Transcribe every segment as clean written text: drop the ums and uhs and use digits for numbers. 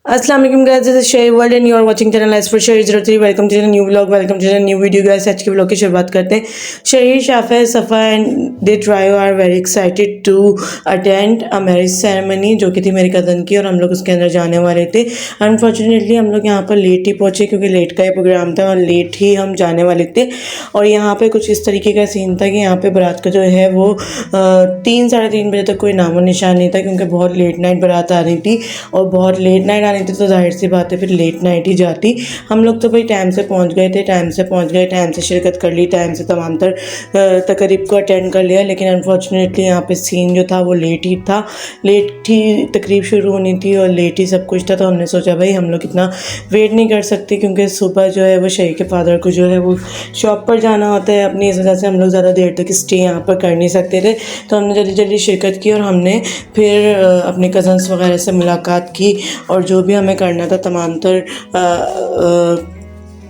अस्सलाम वालेकुम guys, this is Sher world and you are watching channel as for Sher 03। Welcome to the new vlog, welcome to the new video guys. आज के vlog की शुरुआत करते हैं। Shaheer Shafa Safa and the trio are very excited to attend a marriage ceremony जो कि थी मेरी कज़न की, और हम लोग उसके अंदर जाने वाले थे। अनफॉर्चुनेटली हम लोग यहाँ पर लेट ही पहुँचे क्योंकि लेट का ही प्रोग्राम था और लेट ही हम जाने वाले थे। और यहाँ पर कुछ इस तरीके का सीन था कि यहाँ पर बारात का जो है वो 3-3:30 बजे तक कोई नामो निशान नहीं था क्योंकि बहुत लेट नाइट बारात आ रही थी। और बहुत लेट नाइट आनी थी तो जाहिर सी बात है फिर लेट नाइट ही जाती। हम लोग तो भाई टाइम से पहुंच गए थे, टाइम से शिरकत कर ली, टाइम से तमाम तकरीब को अटेंड कर लिया। लेकिन अनफॉर्चुनेटली यहाँ पे सीन जो था वो लेट ही था, लेट ही तकरीब शुरू होनी थी और लेट ही सब कुछ था। तो हमने सोचा भाई हम लोग इतना वेट नहीं कर सकते क्योंकि सुबह जो है वो शहीद के फादर को जो है वो शॉप पर जाना होता है अपनी, इस वजह से हम लोग ज़्यादा देर तक स्टे यहाँ पर कर नहीं सकते थे। तो हमने जल्दी जल्दी शिरकत की और हमने फिर अपने कज़न्स वगैरह से मुलाकात की और जो भी हमें करना था तमाम तर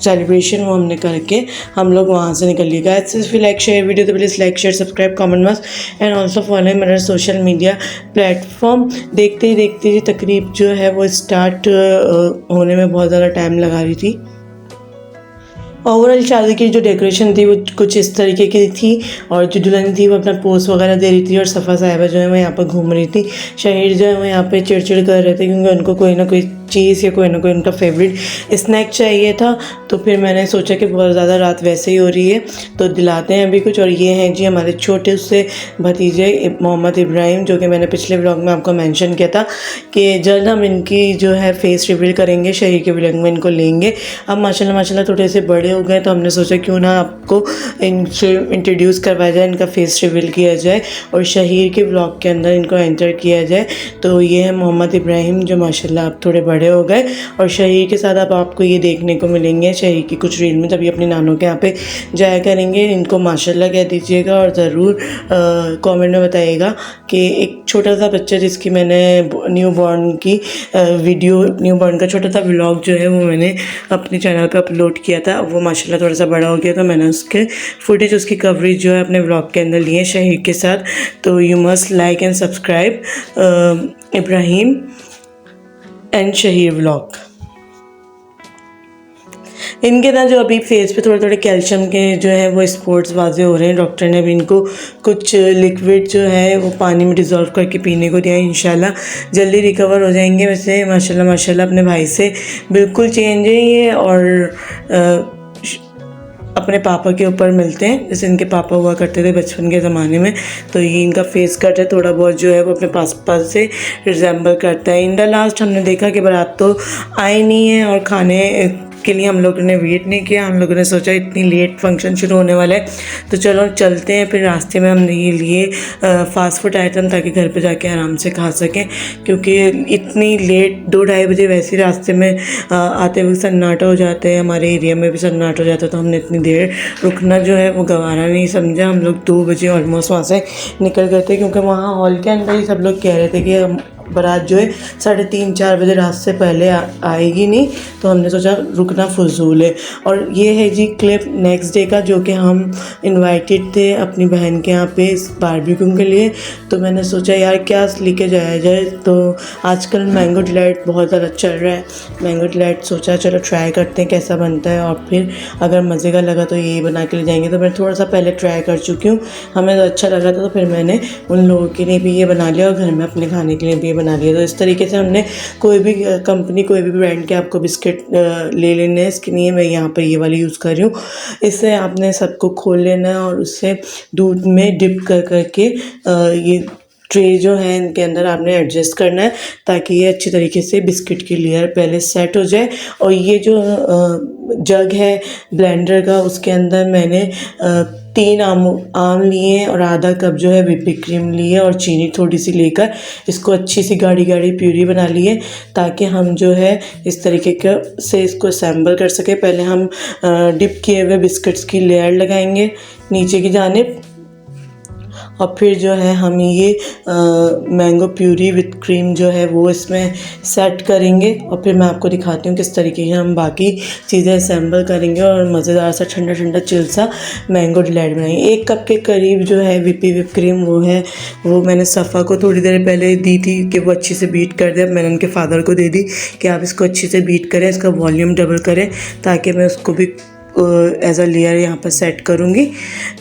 सेलिब्रेशन वो हमने करके हम लोग वहाँ से निकल लिए। Guys if you like share video तो please like share subscribe comment must and also follow मेरा सोशल मीडिया प्लेटफॉर्म। देखते ही तकरीब जो है वो स्टार्ट होने में बहुत ज़्यादा टाइम लगा रही थी। ओवरऑल शादी की जो डेकोरेशन थी वो कुछ इस तरीके की थी और जो दुल्हन थी वो अपना पोज वगैरह दे रही थी और सफ़ा साहिबा जो है वो यहाँ पर घूम रही थी। शहीर जो है वो यहाँ पे चिड़चिड़ कर रहे थे क्योंकि उनको कोई ना कोई चीज़ या कोई ना कोई उनका फेवरेट स्नैक चाहिए था। तो फिर मैंने सोचा कि बहुत ज़्यादा रात वैसे ही हो रही है तो दिलाते हैं अभी कुछ। और ये हैं जी हमारे छोटे से भतीजे मोहम्मद इब्राहिम, जो कि मैंने पिछले व्लॉग में आपको मेंशन किया था कि जल्द हम इनकी जो है फेस रिवील करेंगे, शहीर के व्लॉग में इनको लेंगे। अब माशाल्लाह थोड़े से बड़े हो गए तो हमने सोचा क्यों ना आपको इनसे इंट्रोड्यूस करवाया जाए, इनका फेस रिवील किया जाए और शहीर के व्लॉग के अंदर इनको एंटर किया जाए। तो ये है मोहम्मद इब्राहिम जो माशाल्लाह अब थोड़े बड़े हो गए और शहीर के साथ अब आपको ये देखने को मिलेंगे शहीर की कुछ रील में, तभी अपने नानों के यहाँ पे जाया करेंगे। इनको माशाल्लाह कह दीजिएगा और ज़रूर कमेंट में बताइएगा कि एक छोटा सा बच्चा जिसकी मैंने न्यू बॉर्न की वीडियो, न्यू बॉर्न का छोटा सा व्लॉग जो है वो मैंने अपने चैनल पे अपलोड किया था, वो माशाल्लाह थोड़ा सा बड़ा हो गया तो मैंने उसके फुटेज, उसकी कवरेज जो है अपने व्लॉग के अंदर लिए शहीर के साथ। तो you must like and subscribe Ibrahim and Shaheer vlog. इनके ना जो अभी फेस पे थोड़े थोड़े कैल्शियम के जो है वो स्पॉट्स वाजे हो रहे हैं। डॉक्टर ने अभी इनको कुछ लिक्विड जो है वो पानी में डिज़ोल्व करके पीने को दिया है, इंशाल्लाह जल्दी रिकवर हो जाएंगे। वैसे माशाल्लाह अपने भाई से बिल्कुल चेंज है ये और अपने पापा के ऊपर मिलते हैं जैसे इनके पापा हुआ करते थे बचपन के ज़माने में। तो ये इनका फेस कट है, थोड़ा बहुत जो है वो अपने पास से रिजेंबल करता है। इंडा लास्ट हमने देखा कि बारात तो आई नहीं है और खाने के लिए हम लोगों ने वेट नहीं किया। हम लोगों ने सोचा इतनी लेट फंक्शन शुरू होने वाला है तो चलो चलते हैं। फिर रास्ते में हमने ये लिए फ़ास्ट फूड आइटम ताकि घर पे जाके आराम से खा सकें क्योंकि इतनी लेट 2-2:30 बजे वैसे ही रास्ते में आते हुए सन्नाटा हो जाता है, हमारे एरिया में भी सन्नाटा हो जाता है। तो हमने इतनी देर रुकना जो है वो गंवारा नहीं समझा। हम लोग 2 बजे ऑलमोस्ट वहाँ से निकल गए थे क्योंकि वहाँ हॉल के अंदर ही सब लोग कह रहे थे कि बारात जो है 3:30-4 बजे रात से पहले आएगी नहीं, तो हमने सोचा रुकना फजूल है। और ये है जी क्लिप नेक्स्ट डे का जो कि हम इनवाइटेड थे अपनी बहन के यहाँ पे बारबेक्यू के लिए। तो मैंने सोचा यार क्या लेके जाया जाए, तो आजकल मैंगो डिलाइट बहुत ज़्यादा चल रहा है। मैंगो डिलाइट सोचा चलो ट्राई करते हैं कैसा बनता है और फिर अगर मज़े का लगा तो यही बना के ले जाएंगे। तो मैं थोड़ा सा पहले ट्राई कर चुकी हूँ, हमें तो अच्छा लगा था तो फिर मैंने उन लोगों के लिए भी ये बना लिया और घर में अपने खाने के लिए भी बना लिया। तो इस तरीके से हमने कोई भी कंपनी, कोई भी ब्रांड के आपको बिस्किट ले लेने हैं। इसके लिए मैं यहाँ पर ये वाली यूज़ कर रही हूँ। इससे आपने सबको खोल लेना है और उससे दूध में डिप कर करके ये ट्रे जो है इनके अंदर आपने एडजस्ट करना है ताकि ये अच्छी तरीके से बिस्किट की लेयर पहले सेट हो जाए। और ये जो जग है ब्लेंडर का उसके अंदर मैंने 3 आम लिए और आधा कप जो है व्हिपिंग क्रीम लिए और चीनी थोड़ी सी लेकर इसको अच्छी सी गाढ़ी गाढ़ी प्यूरी बना लिए ताकि हम जो है इस तरीके का से इसको असेंबल कर सके। पहले हम डिप किए हुए बिस्किट्स की लेयर लगाएंगे नीचे की जानिब और फिर जो है हम ये मैंगो प्यूरी विथ क्रीम जो है वो इसमें सेट करेंगे और फिर मैं आपको दिखाती हूँ किस तरीके से हम बाकी चीज़ें असेंबल करेंगे और मज़ेदार सा ठंडा ठंडा चिल सा मैंगो डिलाइट बनाएंगे। 1 कप के करीब जो है विप क्रीम वो मैंने सफ़ा को थोड़ी देर पहले दी थी कि वो अच्छी से बीट कर दे। मैंने उनके फादर को दे दी कि आप इसको अच्छी से बीट करें, इसका वॉल्यूम डबल करें ताकि मैं उसको भी एज अ लेयर यहाँ पर सेट करूँगी।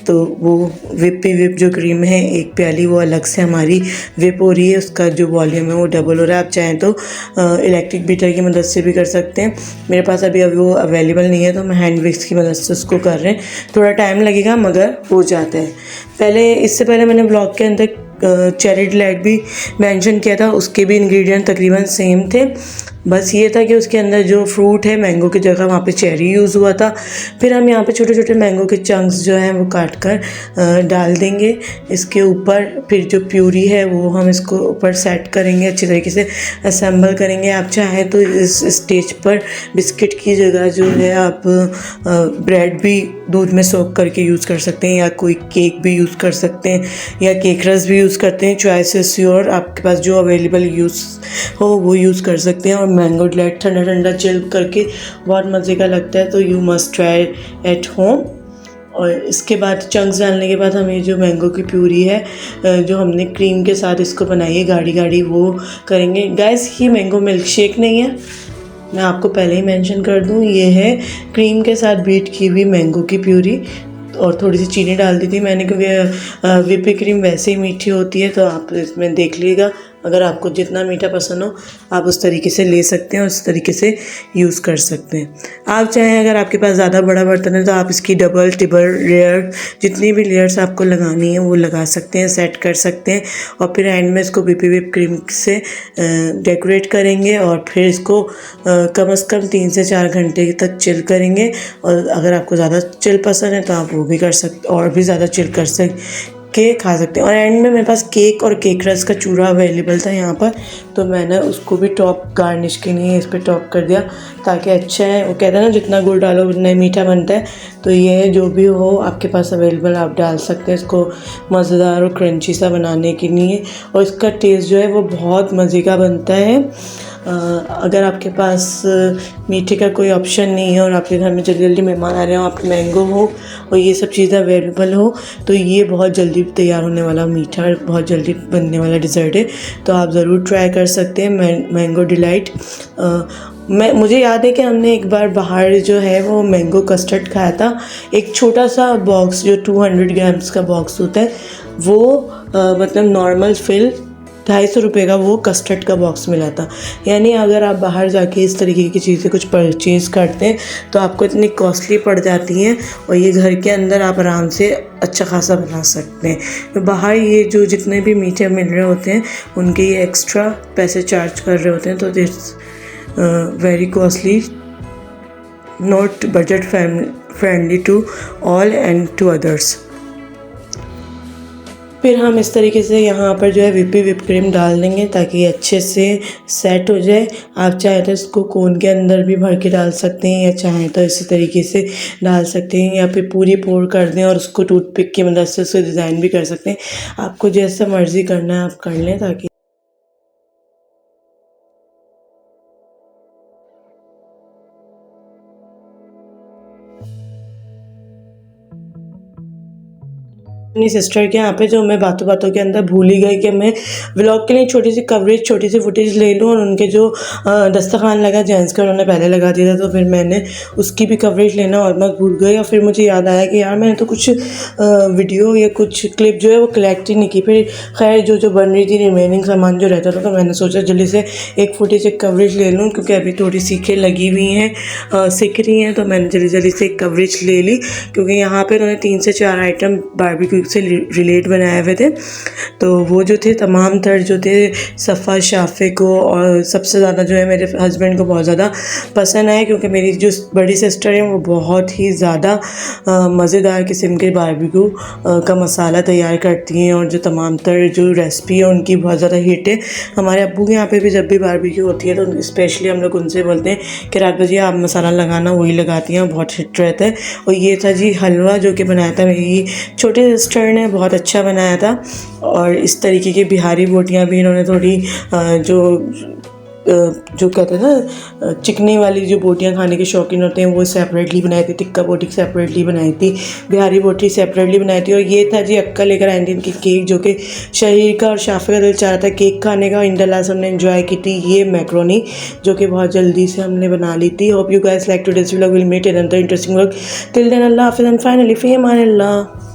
तो वो विप जो क्रीम है 1 प्याली वो अलग से हमारी विप हो रही है, उसका जो वॉल्यूम है वो डबल हो रहा है। आप चाहें तो इलेक्ट्रिक बीटर की मदद से भी कर सकते हैं। मेरे पास अभी वो अवेलेबल नहीं है तो मैं हैंड विक्स की मदद से उसको कर रहे हैं। थोड़ा टाइम लगेगा मगर हो जाता है। इससे पहले मैंने ब्लॉग के अंदर चेरी डिलाइट भी मेंशन किया था, उसके भी इंग्रेडिएंट तकरीबन सेम थे। बस ये था कि उसके अंदर जो फ्रूट है मैंगो की जगह वहाँ पे चेरी यूज़ हुआ था। फिर हम यहाँ पे छोटे छोटे मैंगो के चंक्स जो हैं वो काट कर डाल देंगे इसके ऊपर। फिर जो प्यूरी है वो हम इसको ऊपर सेट करेंगे, अच्छी तरीके से असेंबल करेंगे। आप चाहें तो इस स्टेज पर बिस्किट की जगह जो है आप ब्रेड भी दूध में सोक करके यूज़ कर सकते हैं या कोई केक भी यूज़ कर सकते हैं या केक रस भी यूज़ करते हैं। चॉइस इज़ योर, आपके पास जो अवेलेबल यूज़ हो वो यूज़ कर सकते हैं। और मैंगो डिलाइट ठंडा ठंडा चिल करके बहुत मज़े का लगता है, तो you must try at home. और इसके बाद चंक्स डालने के बाद हम ये जो मैंगो की प्यूरी है जो हमने क्रीम के साथ इसको बनाई है गाढ़ी गाढ़ी वो करेंगे। गाइस ये मैंगो मिल्क शेक नहीं है, मैं आपको पहले ही मेंशन कर दूं, ये है क्रीम के साथ बीट की हुई मैंगो की प्यूरी। और थोड़ी सी चीनी डाल दी थी मैंने क्योंकि व्हिप क्रीम वैसे ही मीठी होती है, तो आप इसमें देख लीजिएगा। अगर आपको जितना मीठा पसंद हो आप उस तरीके से ले सकते हैं और उस तरीके से यूज़ कर सकते हैं। आप चाहें अगर आपके पास ज़्यादा बड़ा बर्तन है तो आप इसकी डबल टिबल लेयर जितनी भी लेयर्स आपको लगानी है वो लगा सकते हैं, सेट कर सकते हैं। और फिर एंड में इसको व्हिप क्रीम से डेकोरेट करेंगे और फिर इसको कम से कम 3 से 4 घंटे तक चिल करेंगे। और अगर आपको ज़्यादा चिल पसंद है तो आप वो भी कर सकते और भी ज़्यादा चिल कर के खा सकते हैं। और एंड में मेरे पास केक और केक रस का चूरा अवेलेबल था यहाँ पर, तो मैंने उसको भी टॉप गार्निश के लिए इस पर टॉप कर दिया ताकि अच्छा है। वो कहते हैं ना जितना गुड़ डालो उतना ही मीठा बनता है, तो ये जो भी हो आपके पास अवेलेबल आप डाल सकते हैं इसको मज़ेदार और क्रंची सा बनाने के लिए। और इसका टेस्ट जो है वो बहुत मज़े का बनता है। अगर आपके पास मीठे का कोई ऑप्शन नहीं है और आपके घर में जल्दी जल्दी मेहमान आ रहे हो, आपके मैंगो हो और ये सब चीज़ें अवेलेबल हो, तो ये बहुत जल्दी तैयार होने वाला मीठा बहुत जल्दी बनने वाला डिज़र्ट है, तो आप ज़रूर ट्राई कर सकते हैं मैंगो डिलाइट। मुझे याद है कि हमने एक बार बाहर जो है वो मैंगो कस्टर्ड खाया था। एक छोटा सा बॉक्स जो 200 ग्राम्स का बॉक्स होता है वो मतलब नॉर्मल फिल 250 रुपये का वो कस्टर्ड का बॉक्स मिला था। यानी अगर आप बाहर जाके इस तरीके की चीज़ें कुछ परचेज़ करते हैं तो आपको इतनी कॉस्टली पड़ जाती हैं और ये घर के अंदर आप आराम से अच्छा खासा बना सकते हैं। तो बाहर ये जो जितने भी मीठे मिल रहे होते हैं उनके ये एक्स्ट्रा पैसे चार्ज कर रहे होते हैं, तो this very costly, not budget friendly to all and to others. फिर हम इस तरीके से यहाँ पर जो है व्हिप क्रीम डाल देंगे ताकि ये अच्छे से सेट हो जाए। आप चाहे तो इसको कोन के अंदर भी भर के डाल सकते हैं या चाहें तो इसी तरीके से डाल सकते हैं या फिर पूरी पोर कर दें और उसको टूथपिक की मदद से उसको डिज़ाइन भी कर सकते हैं। आपको जैसा मर्ज़ी करना है आप कर लें ताकि अपनी सिस्टर के यहाँ पे जो मैं बातों बातों के अंदर भूल ही गई कि मैं व्लॉग के लिए छोटी सी फुटेज ले लूँ और उनके जो दस्तरखान लगा जेंट्स का उन्होंने पहले लगा दिया था, तो फिर मैंने उसकी भी कवरेज लेना ऑलमोस्ट भूल गई। और फिर मुझे याद आया कि यार मैंने तो कुछ वीडियो या कुछ क्लिप जो है वो कलेक्ट ही नहीं की। फिर खैर जो बन रही थी रिमेनिंग सामान जो रहता था, तो मैंने सोचा जल्दी से एक फुटेज एक कवरेज ले लूँ क्योंकि अभी थोड़ी सीखें लगी हुई हैं, सीख रही हैं, तो मैंने जल्दी से एक कवरेज ले ली क्योंकि यहाँ पर उन्होंने 3 से 4 आइटम बारबेक्यू से रिलेट बनाए हुए थे। तो वो जो थे तमाम तर जो थे सफ़ा शाफे को और सबसे ज़्यादा जो है मेरे हस्बैंड को बहुत ज़्यादा पसंद आए क्योंकि मेरी जो बड़ी सिस्टर है वो बहुत ही ज़्यादा मज़ेदार किस्म के बारबेक्यू का मसाला तैयार करती हैं और जो तमाम तर जो रेसिपी है उनकी बहुत ज़्यादा हिट है। हमारे अब्बू के यहाँ पे भी जब भी बारबेक्यू होती है तो स्पेशली हम लोग उनसे बोलते हैं कि रात बजे आप मसाला लगाना, वही लगाती हैं, बहुत हिट रहता है। और ये था जी हलवा जो कि बनाया था मेरी छोटी सिस्टर डॉक्टर ने बहुत अच्छा बनाया था। और इस तरीके की बिहारी बोटियाँ भी इन्होंने थोड़ी जो कहते हैं ना चिकनी वाली जो बोटियाँ खाने के शौकीन होते हैं वो सेपरेटली बनाई थी, टिक्का बोटी सेपरेटली बनाई थी, बिहारी बोटी सेपरेटली बनाई थी। और ये था जी अक्का लेकर आई थी इनकी केक, जो कि शहीर का और शाफे का दिल चाह रहा था केक खाने का। इन द लास्ट हमने एंजॉय की थी ये मैक्रोनी, जो कि बहुत जल्दी से हमने बना ली थी। Hope you guys like today's vlog, will meet in another interesting vlog. Till then Allah हाफिज़ and finally fee Aman Allah.